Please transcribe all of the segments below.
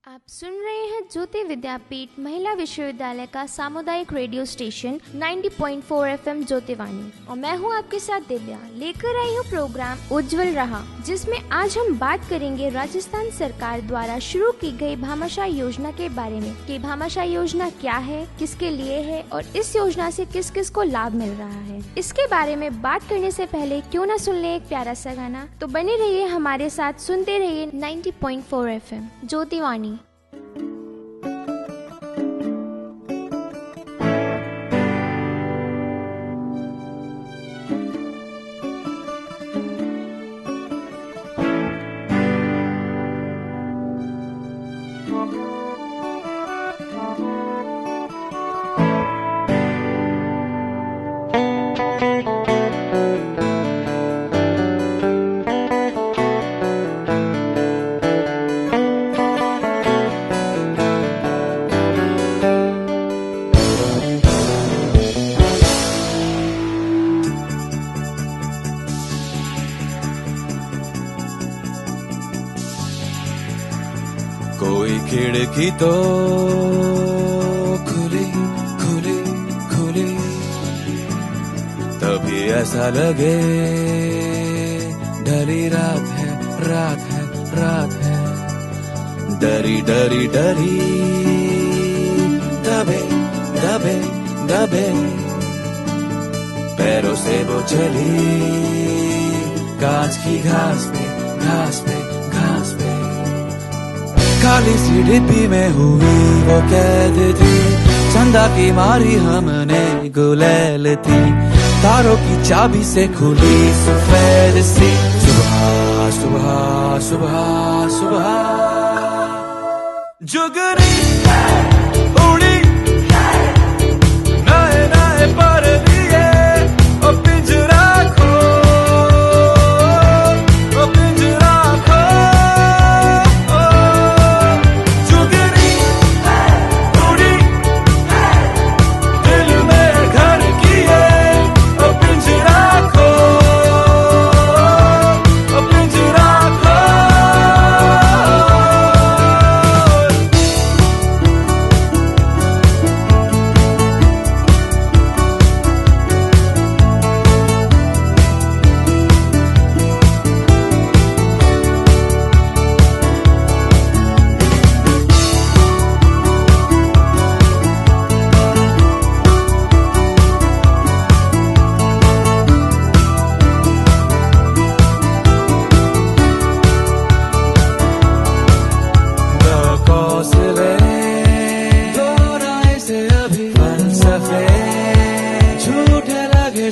आप सुन रहे हैं ज्योति विद्यापीठ महिला विश्वविद्यालय का सामुदायिक रेडियो स्टेशन 90.4 FM ज्योतिवाणी और मैं हूं आपके साथ दिव्या। लेकर आई हूं प्रोग्राम उज्जवल रहा, जिसमें आज हम बात करेंगे राजस्थान सरकार द्वारा शुरू की गई भामाशाह योजना के बारे में कि भामाशाह योजना क्या है, किसके लिए है और इस योजना से किस किस को लाभ मिल रहा है। इसके बारे में बात करने से पहले क्यों ना सुन ले एक प्यारा सा गाना। तो बने रहिए हमारे साथ, सुनते रहिए 90.4 FM ज्योतिवाणी। कोई खिड़की तो खुली खुली खुली, तभी ऐसा लगे ढली रात है रात है रात है। डरी डरी डरी दबे दबे दबे, पैरों से वो चली कांच की घास पे घास पे घास पे। काली सी डिब्बी में हुई वो कैद थी, चंदा की मारी हमने गुलेल थी, तारों की चाबी से खुली सफेद सी सुबह सुबह सुबह सुबह। जुगनी उड़ी नए नए पर लिए, ओ पिंजरा खो ओ पिंजरा खो।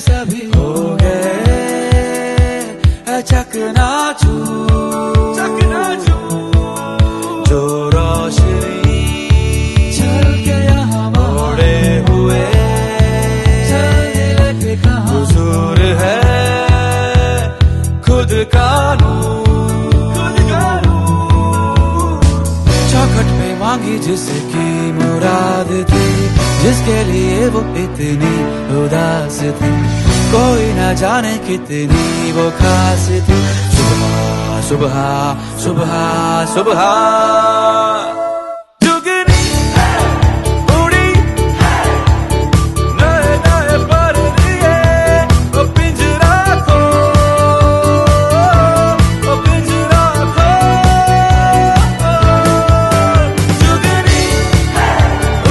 सभी हो गए चकनाचूर जो रोशनी चल के यहाँ मोड़े हुए हुजूर है खुद कानून। चौखट पे मांगी जिसकी मुराद थी, जिसके लिए वो इतनी उदास थी, कोई न जाने कितनी वो खास थी। सुबह सुबह सुबह सुबह जुगनी उड़ी नए नए पर लिए, ओ पिंजरा खो ओ पिंजरा खो। जुगनी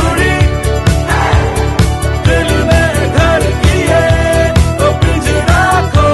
उड़ी दिल में घर किए, ओ पिंजरा खो।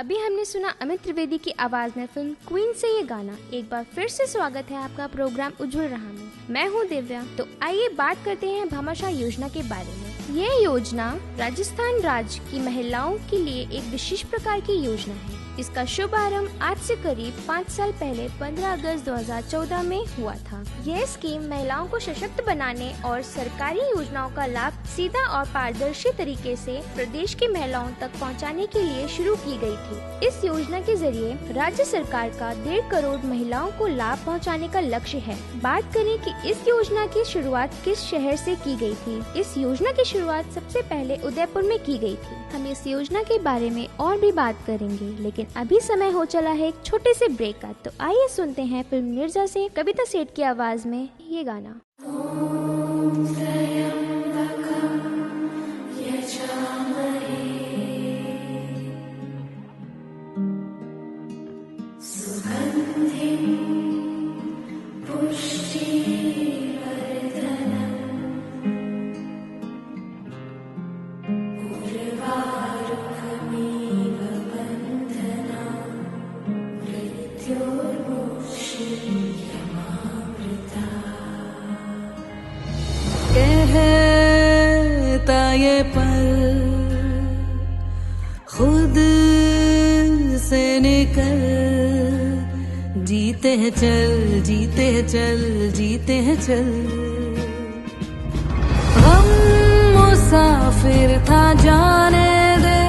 अभी हमने सुना अमित त्रिवेदी की आवाज में फिल्म क्वीन से ये गाना। एक बार फिर से स्वागत है आपका प्रोग्राम उज्जवल राह में। मैं हूँ दिव्या। तो आइए बात करते हैं भामाशाह योजना के बारे में। यह योजना राजस्थान राज्य की महिलाओं के लिए एक विशेष प्रकार की योजना है। इसका शुभारंभ आज से करीब 5 साल पहले 15 अगस्त 2014 में हुआ था। यह स्कीम महिलाओं को सशक्त बनाने और सरकारी योजनाओं का लाभ सीधा और पारदर्शी तरीके से प्रदेश की महिलाओं तक पहुंचाने के लिए शुरू की गई थी। इस योजना के जरिए राज्य सरकार का 1.5 करोड़ महिलाओं को लाभ पहुंचाने का लक्ष्य है। बात करें कि इस योजना की शुरुआत किस शहर से की गई थी। इस योजना की शुरुआत सबसे पहले उदयपुर में की गई थी। हम इस योजना के बारे में और भी बात करेंगे, लेकिन अभी समय हो चला है एक छोटे से ब्रेक का। तो आइए सुनते हैं फिल्म मिर्जा से कविता सेठ की आवाज में ये गाना। कहता ये पल खुद से निकल, जीते हैं चल, जीते हैं चल, जीते हैं चल। हम मुसाफिर था जाने दे,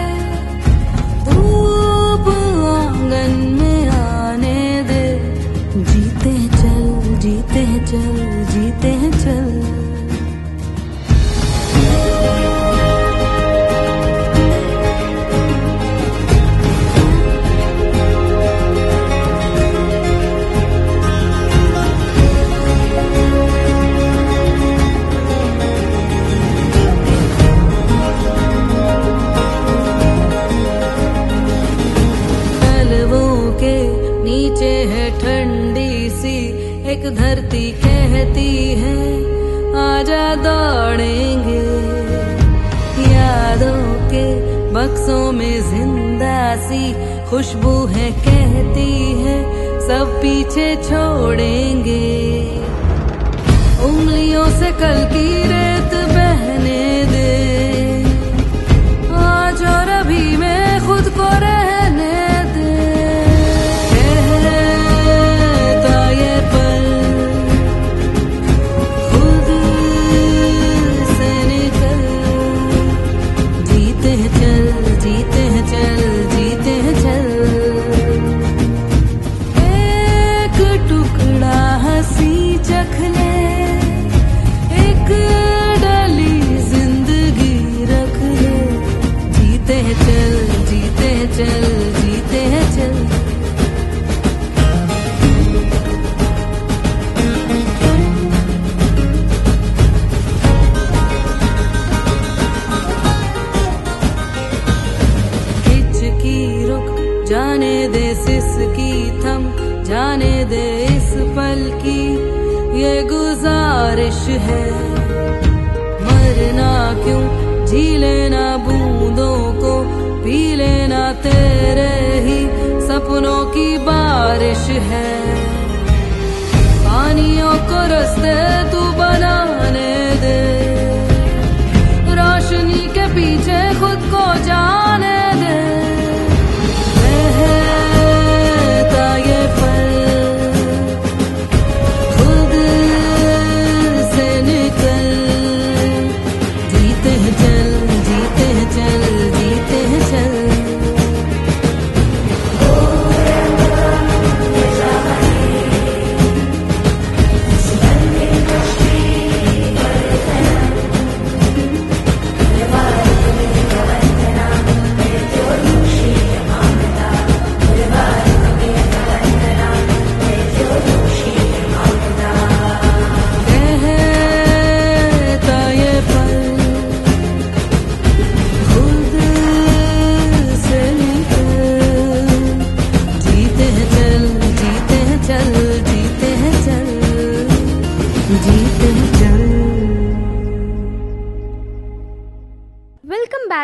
धूप आंगन में आने दे। जीते हैं चल, जीते हैं चल, जीते हैं चल। नीचे है ठंडी सी एक धरती, कहती है आजा दौड़ेंगे। यादों के बक्सों में जिंदा सी खुशबू है, कहती है सब पीछे छोड़ेंगे। उंगलियों से कल की रेत बहने दे, आज और अभी में खुद को रहने दे। चल, जीते हैं चल। हिचकी रुक जाने दे, सिसकी थम जाने दे, इस पल की ये गुजारिश है। मरना क्यों, जी लेना बूंदों को, पी लेना तेरे ही सपनों की बारिश है। पानियों को रास्ते तू बनाने दे, रोशनी के पीछे खुद को जाने दे। रहता ये पल खुद से निकल, जीते हैं चल, जीते हैं चल, जीते हैं चल।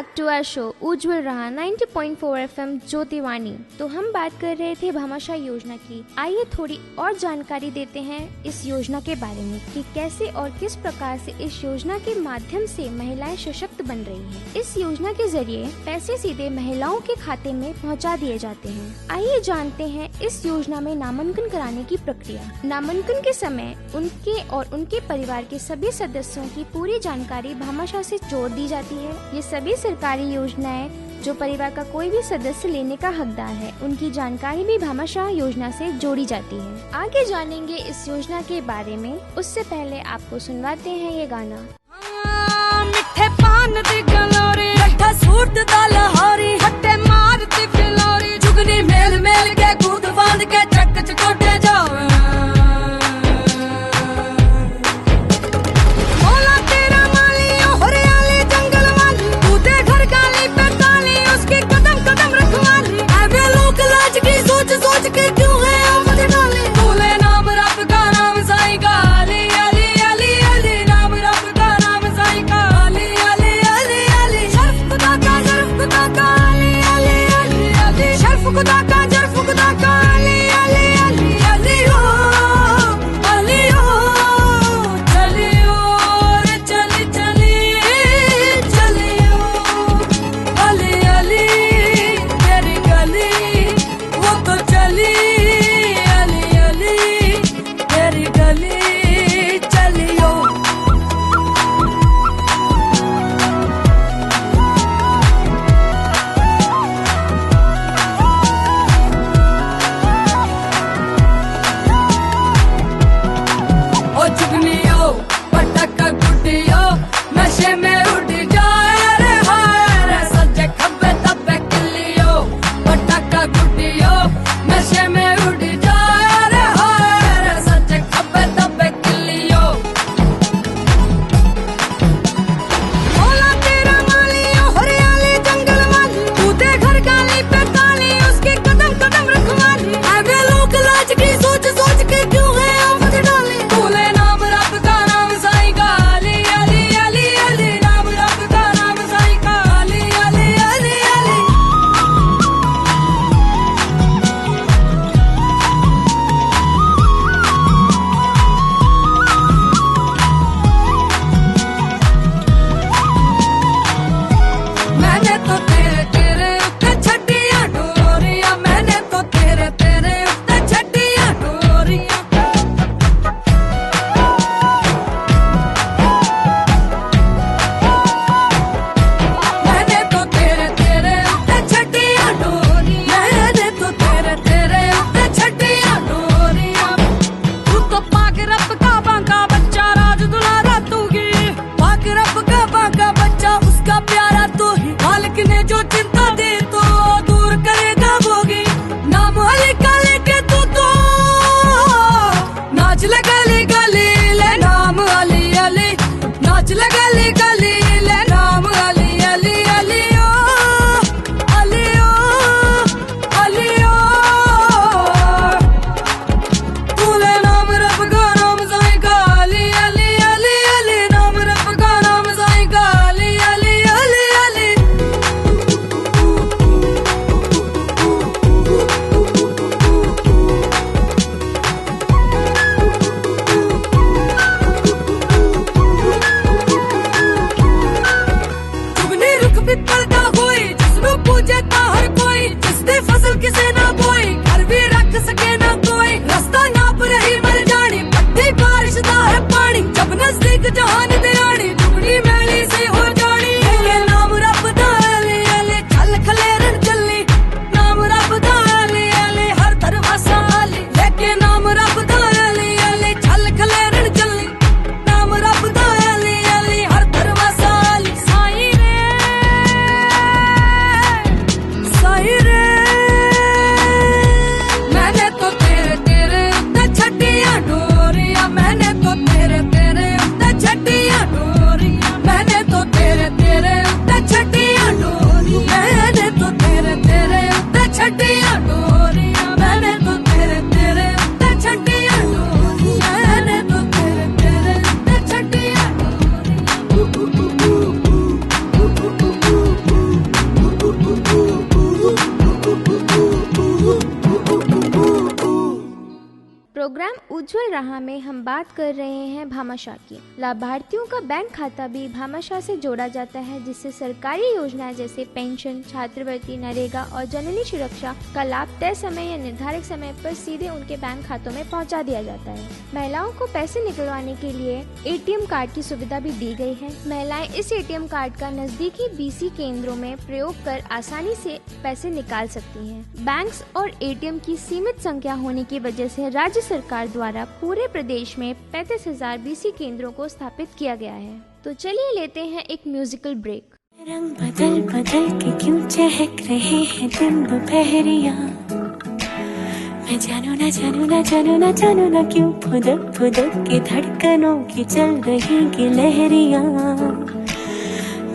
बैक टू आवर शो उज्जवल रहा 90.4 एफएम ज्योतिवाणी। तो हम बात कर रहे थे भामाशाह योजना की। आइए थोड़ी और जानकारी देते हैं इस योजना के बारे में कि कैसे और किस प्रकार से इस योजना के माध्यम से महिलाएं सशक्त बन रही हैं। इस योजना के जरिए पैसे सीधे महिलाओं के खाते में पहुंचा दिए जाते हैं। आइए जानते हैं इस योजना में नामांकन कराने की प्रक्रिया। नामांकन के समय उनके और उनके परिवार के सभी सदस्यों की पूरी जानकारी भामाशाह से जोड़ दी जाती है। ये सभी सरकारी योजनाएं जो परिवार का कोई भी सदस्य लेने का हकदार है, उनकी जानकारी भी भामाशाह योजना से जोड़ी जाती है। आगे जानेंगे इस योजना के बारे में, उससे पहले आपको सुनवाते हैं ये गाना। मिठे पान दी गलोरी, लट्ठा सूट दा लहारी, हट्टे मार दी फिलोरी, जुगनी मेल मेल के कूद बांध के चक चकोटे जावे। मौला तेरा माली ओ हरियाली जंगल वाली, कूदे घर गाली पे ताली, उसकी कदम कदम रखवाली। ऐवे लोग लाज की सोच सोच के क्यों है आफत डाली। भूले नाम रब का नाम साईं का, अली अली अली अली, नाम रब का नाम साईं का, अली अली अली अली। शर्फ खुदा का जर्फ खुदा का, अली अली अली अली। शर्फ खुदा का जर्फ खुदा का, अली अली अली अली। ओ अली ओ चलियो रे चली चली चलियो, अली अली तेरी गली वो तो चली, अली अली तेरी गली चलियो। ओ जुगनियो पटक गुड्डियो, नशे में उड़ जाए रे हाय रे, सज्जे खब्बे तब्बे किलियो, पटक गुड्डियो, नशे में उड़ जाए रे हाय रे, सज्जे खब्बे तब्बे किलियो। मौला तेरा माली ओ हरियाली जंगल वाली, कूदे घर गाली पे ताली, उसकी कदम कदम रखवाली। ऐवे लोग लाज की सोच सोच के क्यों है आफत डाली। भूले नाम रब का नाम साईं का, अली अली अली अली, नाम रब का नाम साईं का, अली अली अली अली। मैंने तो तेरे तेरे उत्ते छड्डियां डोरियां, मैंने तो तेरे तेरे उत्ते छड्डियां डोरियां। मैंने तो तेरे तेरे उत्ते छड्डियां डोरियां, मैंने तो तेरे तेरे उत्ते छड्डियां डोरियां। तू तो पाक रब का बांका बच्चा, राज दुलारा तू ही, पाक रब का बांका बच्चा, उसका प्यारा तू ही। मालिक ने जो चिंता दी तो दूर करेगा वोगी, नाम अली का लेके तू तो नाच ले गली गली ले, नाम अली अली, नाच ले गली गली ले, नाम अली अली अली। ओ अली ओ अली ओ, तूने नाम रब का नाम साईं का, अली अली अली अली, नाम रब का नाम साईं का, अली अली अली अली। रहा में हम बात कर रहे हैं भामाशाह की। लाभार्थियों का बैंक खाता भी भामाशाह से जोड़ा जाता है, जिससे सरकारी योजनाएं जैसे पेंशन, छात्रवृत्ति, नरेगा और जननी सुरक्षा का लाभ तय समय या निर्धारित समय पर सीधे उनके बैंक खातों में पहुंचा दिया जाता है। महिलाओं को पैसे निकलवाने के लिए ATM कार्ड की सुविधा भी दी गई है। महिलाएं इस ATM कार्ड का नजदीकी BC केंद्रों में प्रयोग कर आसानी से पैसे निकाल सकती हैं। बैंक्स और ATM की सीमित संख्या होने की वजह से राज्य सरकार द्वारा पूरे प्रदेश में 35,000 BC केंद्रों को स्थापित किया गया है। तो चलिए लेते हैं एक म्यूजिकल ब्रेक। रंग बदल बदल के क्यों चहक रहे हैं दिन दोपहरिया, मैं जानू ना जानू ना जानू ना जानू ना क्यों फुदक फुदक के धड़कनों की चल रही की लहरिया,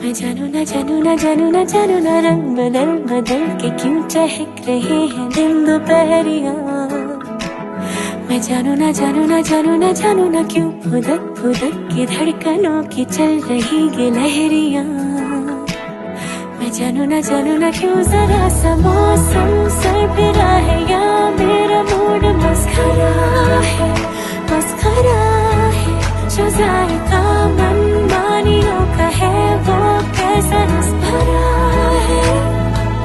मैं जानू ना जानू ना जानू ना जानू ना रंग बदल बदल के क्यों चहक रहे हैं दिन दोपहरिया, मैं जानू ना जानू ना जानू ना जानू ना क्यों फुदक फुदक के धड़कनों की चल रही ये लहरिया, मैं जानू ना क्यों जरा सा मौसम सरफिरा है या मेरा मूड मस्खरा है जो जायका मन मानियों का है वो कैसा रस भरा है,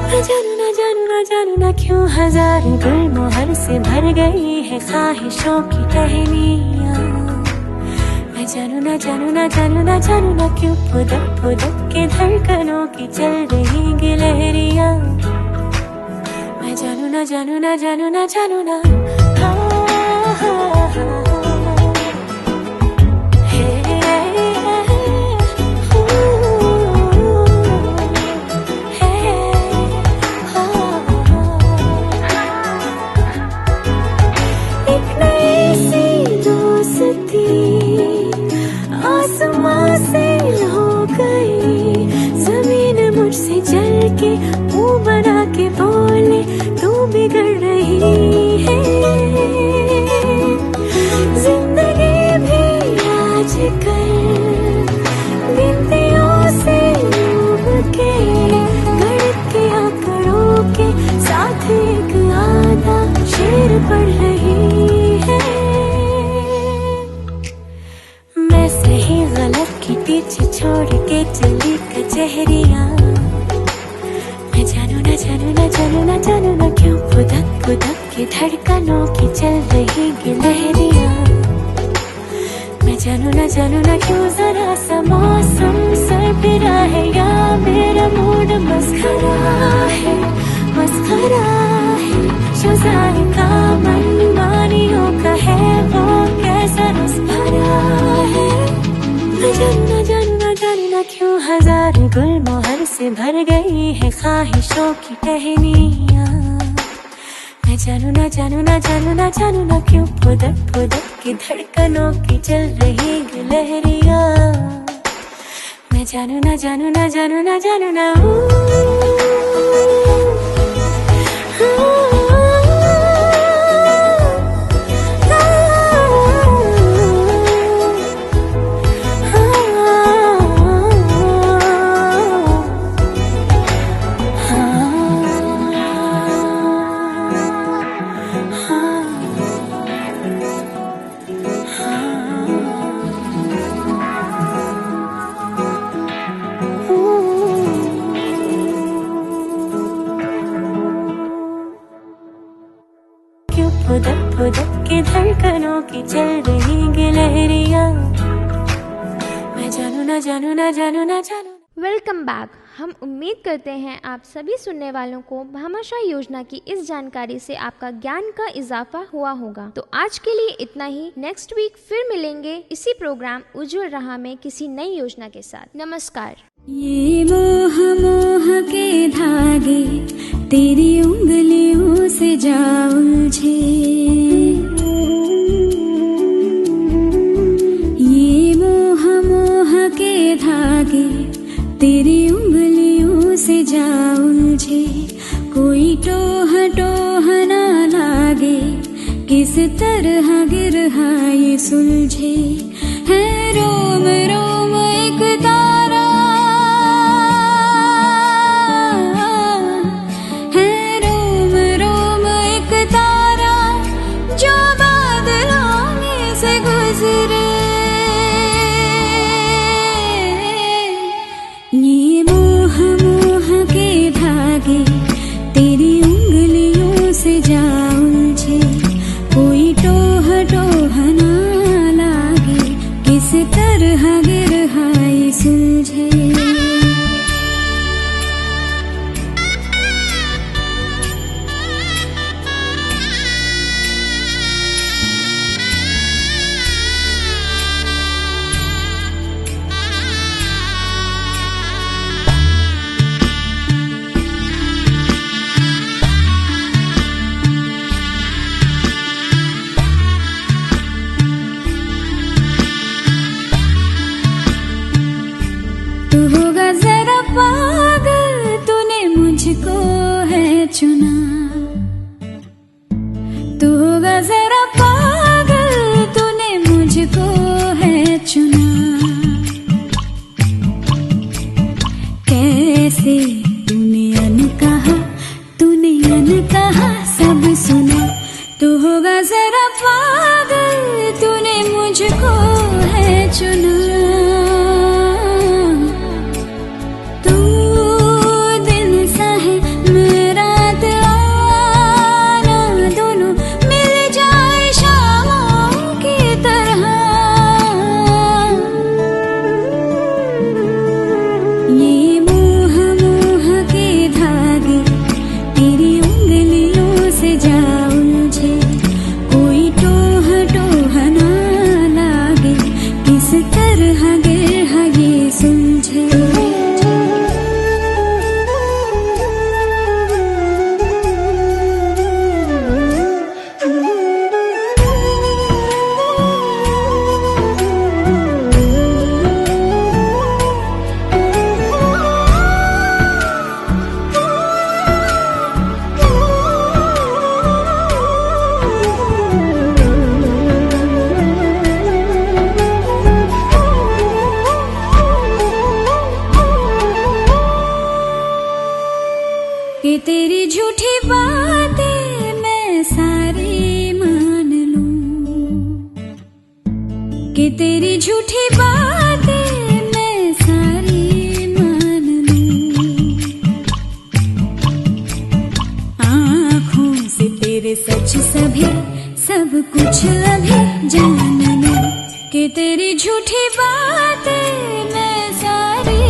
मैं जानू ना क्यों हजार गुलमोहर से भर गई है ख्वाहिशों की टहनियाँ, मैं जानू ना क्यों फुदक फुदक के धड़कनों की चल रही गी लहरियाँ, मैं जानू ना आसमां से हो गई जमीन मुझसे जल के मुंह बना के बोले तू बिगड़ रही है, जिंदगी भी आजकल गिनतियों से डूब के गणित के आंकड़ों के साथ एक आधा शेर पढ़ रही है, सही गलत के पीछे छोड़ के चली कचहरिया, मैं जानू ना क्यों फुदक फुदक के धड़कनों की चल रही गी लहरिया, मैं जानू ना क्यों जरा सा मौसम सरफिरा है या मेरा मूड मस्खरा है जो जायका मन मानियों का है वो कैसा रस भरा है, मैं जानू ना क्यों हजार गुलमोहर से भर गई है ख्वाहिशों की टहनियाँ, मैं जानू ना क्यों फुदक फुदक के धड़कनों की चल रही गी लहरियाँ, मैं जानू ना फुदक फुदक के धड़कनों की चल रही गी लहरियाँ, मैं जानू ना। Welcome back. हम उम्मीद करते हैं आप सभी सुनने वालों को भामाशाह योजना की इस जानकारी से आपका ज्ञान का इजाफा हुआ होगा। तो आज के लिए इतना ही। नेक्स्ट वीक फिर मिलेंगे इसी प्रोग्राम उज्जवल राह में किसी नई योजना के साथ। नमस्कार। ये मोह मोह के धागे तेरी उंगलियों से जा उलझे, ये मोह मोह के धागे तेरी उंगलियों से जा उलझे, कोई टोह टोह ना लागे, किस तरह गिरहा ये सुलझे, है रोम रोम एक तारा, है रोम रोम एक तारा जो बादलों में रे, ये मोह मोह के धागे तेरी उंगलियों से जा उलझे, कोई टोह टोह ना लागे, किस तरह गिरहाई सुलझे। तू होगा जरा पागल, तूने मुझको है चुना। तू होगा जरा पागल, तूने मुझको है चुना। कैसे तूने अनकहा सब सुना। तू होगा जरा पागल, तूने मुझको है चुना। कि तेरी झूठी बातें मैं सारी मान लूं, कि तेरी झूठी बातें मैं सारी मान लूं। आँखों से तेरे सच सभी सब कुछ अभी जान लूं, कि तेरी झूठी बातें मैं सारी